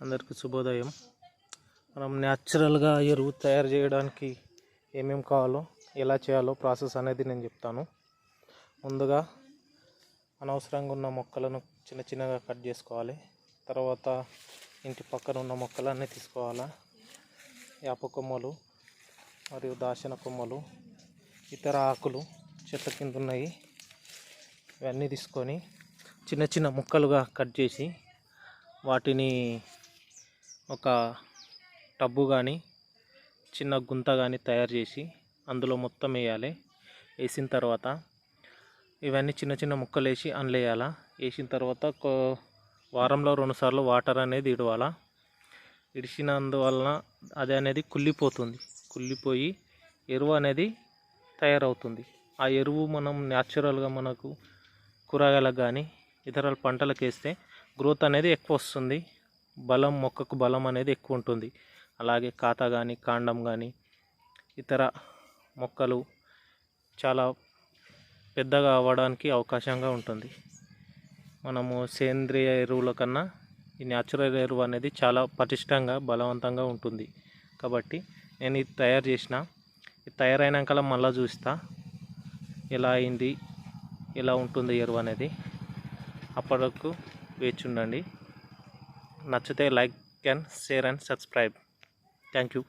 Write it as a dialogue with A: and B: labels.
A: అందరికీ శుభోదయం. మనం న్యాచురల్గా ఎరువు తయారు చేయడానికి ఏమేమి కావాలో, ఎలా చేయాలో ప్రాసెస్ అనేది నేను చెప్తాను. ముందుగా అనవసరంగా ఉన్న మొక్కలను చిన్న చిన్నగా కట్ చేసుకోవాలి. తర్వాత ఇంటి పక్కన ఉన్న మొక్కలన్నీ తీసుకోవాలా. వేప కొమ్మలు మరియు దాచిన కొమ్మలు, ఇతర ఆకులు చెట్ల కింద ఉన్నాయి, ఇవన్నీ తీసుకొని చిన్న చిన్న ముక్కలుగా కట్ చేసి వాటిని ఒక టబ్బు కానీ చిన్న గుంత కానీ తయారు చేసి అందులో మొత్తం వేయాలి. వేసిన తర్వాత ఇవన్నీ చిన్న చిన్న ముక్కలు వేసి అందులో వేయాలా. వేసిన తర్వాత వారంలో 2 సార్లు వాటర్ అనేది ఇడవాలా. ఇడిచినందువలన అది అనేది కుళ్ళిపోయి ఎరువు అనేది తయారవుతుంది. ఆ ఎరువు మనం న్యాచురల్గా మనకు కూరగాయలకు కానీ ఇతర పంటలకు వేస్తే గ్రోత్ అనేది ఎక్కువ వస్తుంది. మొక్కకు బలం అనేది ఎక్కువ ఉంటుంది. అలాగే కాత కానీ కాండం కానీ ఇతర మొక్కలు చాలా పెద్దగా అవ్వడానికి అవకాశంగా ఉంటుంది. మనము సేంద్రియ ఎరువుల కన్నా ఈ న్యాచురల్ ఎరువు అనేది చాలా పటిష్టంగా బలవంతంగా ఉంటుంది. కాబట్టి నేను ఇది తయారు చేసిన, ఇది తయారైనాక మళ్ళీ చూస్తా ఎలా అయింది, ఎలా ఉంటుంది ఎరువు అనేది. అప్పటివరకు వేచి ఉండండి. నచ్చితే like and share and subscribe. Thank you.